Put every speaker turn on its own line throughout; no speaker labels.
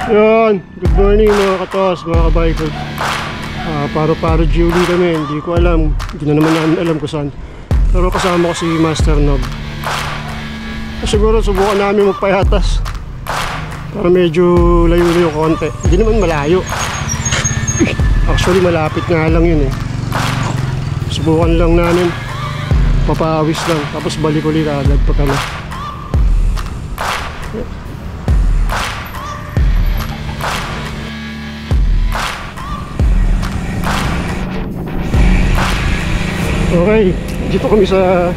Yun, good morning mga katos, mga kabiker. Paro-paro Julie kami, hindi ko alam, hindi na naman namin alam kung saan. Pero kasama ko si Master Nog. Siguro subukan namin magpayatas para medyo layo-layo konti. Hindi naman malayo. Actually malapit nga lang yun eh. Subukan lang namin, papawis lang, tapos balik ulit agad pag ano. Okay, dito kami sa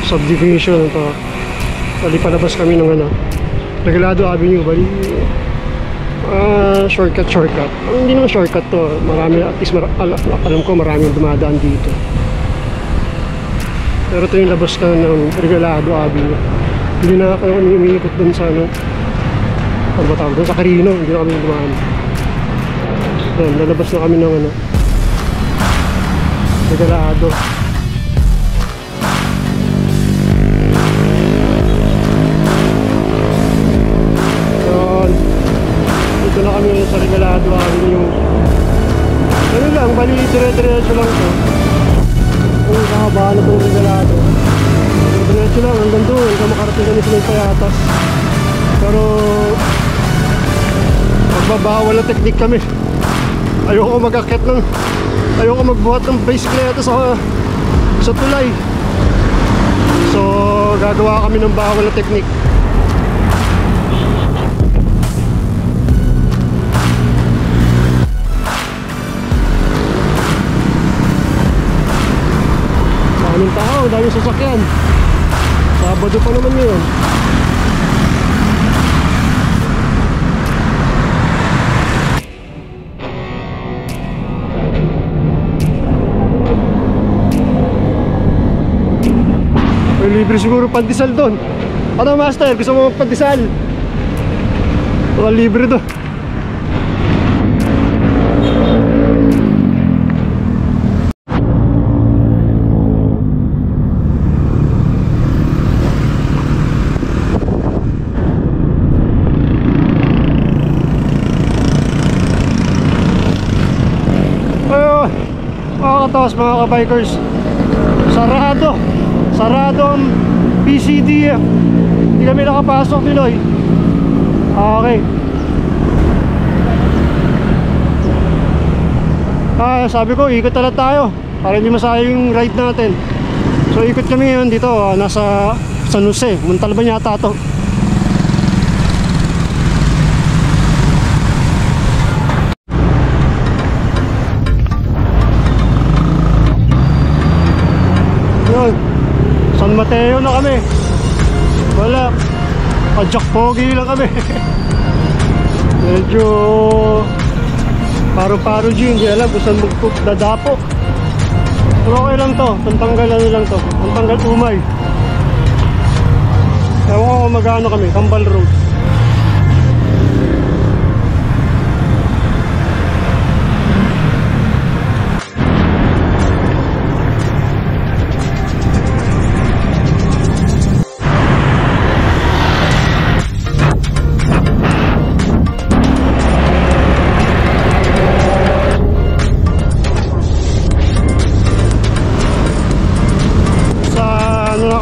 subdivision ito. Bali palabas kami ng ano, Regalado Avenue. Bali shortcut. Hindi naman shortcut to. Marami, at least alam ko maraming dumadaan dito. Pero ito yung labas na ng Regalado Avenue. Hindi na kami umiikot dun sa ano ba tawag dun? Sa Carino. Hindi na kami dumaan. Lalabas na kami ng ano, Regalado. Dito na kami sa Regalado Avenue. Ano lang, bali dire-diretso lang to. Kung kakabaan na itong Regalado, diretso lang hanggang doon, hanggang makarating kami sa may payatas. Pero magbabawal na teknik kami. Ayoko mag-akit ng, ayoko magbuhat ng bisikleta sa tulay. So gagawa kami ng bawal na teknik. Daming tao, daming sasakyan. Sabado pa naman yun. May libre siguro pandesal doon. Ano master, gusto mo pandesal? Baka libre doon. Mga katos, mga kabikers, sarado ang PCD. Hindi kami nakapasok Pinoy. Okay. Sabi ko ikot talaga tayo para hindi masayang yung ride natin. So ikot kami ngayon dito, nasa San Jose, Montalban yata to. San Mateo na kami. Wala, Jack Pogi lang kami. Medyo paro-paro G, hindi alam kung saan magdadapo. Pero okay lang to, pantanggal ano lang to, pantanggal umay. Ewan ko kung magano kami, Kambal Road.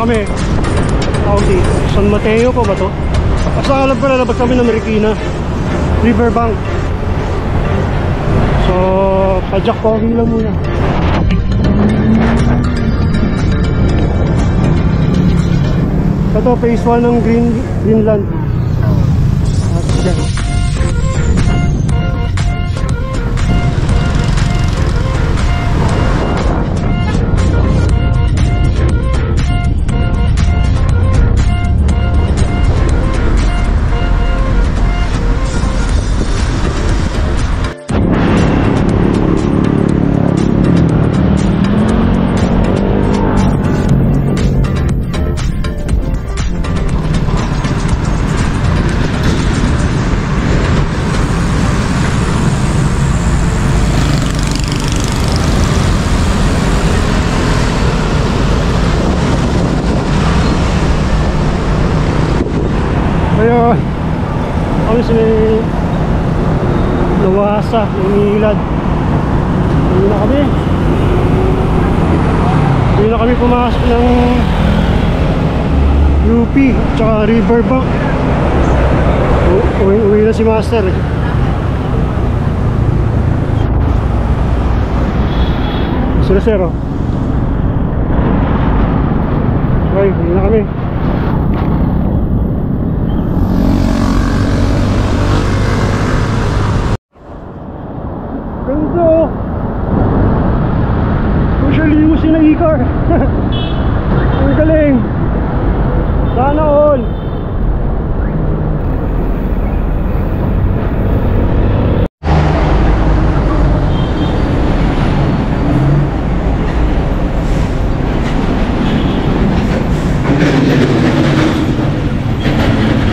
Kami San Mateo po ba to? Basta alam ko na labas kami ng Marikina Riverbank. So padyak po lang muna. Ito phase 1 ng Greenland. Ayun, kami sa Iwasa, Manilad. Hindi na kami pumasok ng UP tsaka Riverbank. Uwi na si Master eh. Sila sir oh. Okay, uwi na kami. Ganda oh. Social limousine na e-car. Ang galing. Sana all.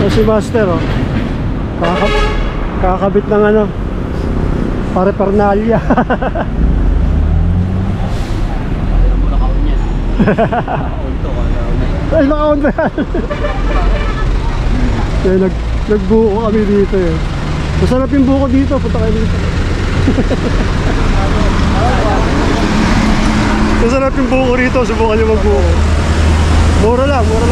Si Master oh. Kakabit ng ano, pare-pernalya. Ay, naka-on ba yan? Nagbuko kami dito eh. Masarap yung buko dito, punta kayo dito. Masarap yung buko rito, subukan nyo magbuko. Mura lang buko.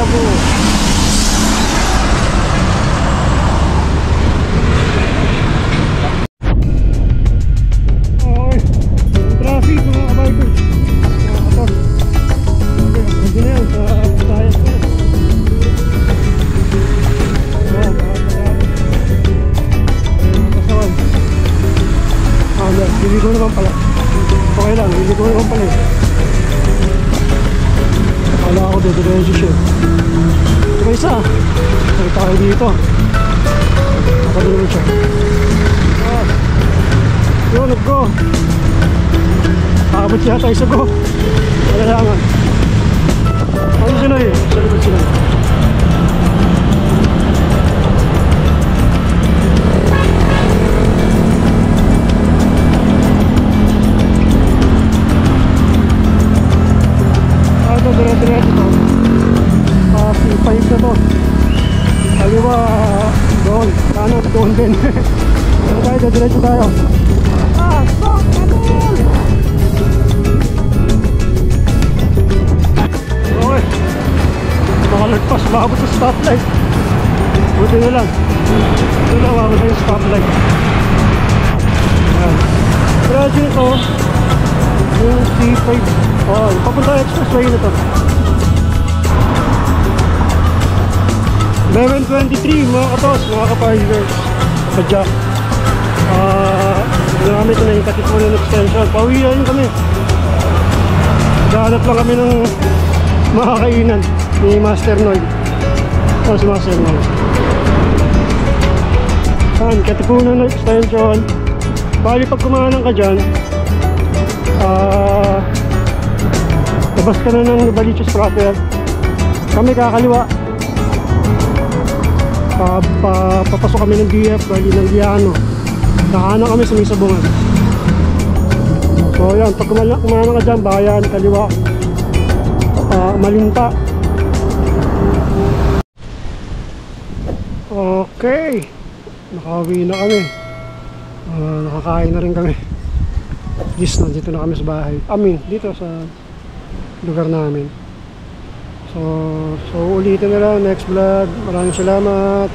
Liligo naman pala. Okay lang, liligo naman pala eh. Akala ako dediretso siya. Ito isa. Ay tayo dito. Nakadulog siya. Yun, nag-go. Kakabot siya tayo sa go. Kailangan. Ano sila eh? Sa likod sila. Dire-diretso to. C5 na to. Kaliwa doon. Kanan doon din. Ano tayo? Diretso tayo. Stop! Okay. Makalagpas. Makabot sa stoplight. Buti na lang. Buti na makabot sa stoplight. Ayan. Diretso nito. Yung C5. Oh, papunta expressway na to. 11:23 mga katos, mga ka-partners. Padjak. Nagamit na yung Katipunan extension. Pawihan kami. Naghahanap lang kami ng makakainan ni Master Noy. Si Master Noy. Saan? Katipunan extension. Bali pag kumanan ka dyan, labas ka na ng Novaliches proper. Kami kakaliwa. Papasok kami ng DF, bali ng Liano. Nakahanan kami sa may sabungan. So yan, pag kumanan ka dyan, bayan, kaliwa, Malinta. Okay, nakauwi na kami. Nakakain na rin kami. Yes, nandito na kami sa bahay. Dito sa lugar namin. So ulitin na lang next vlog. Maraming salamat.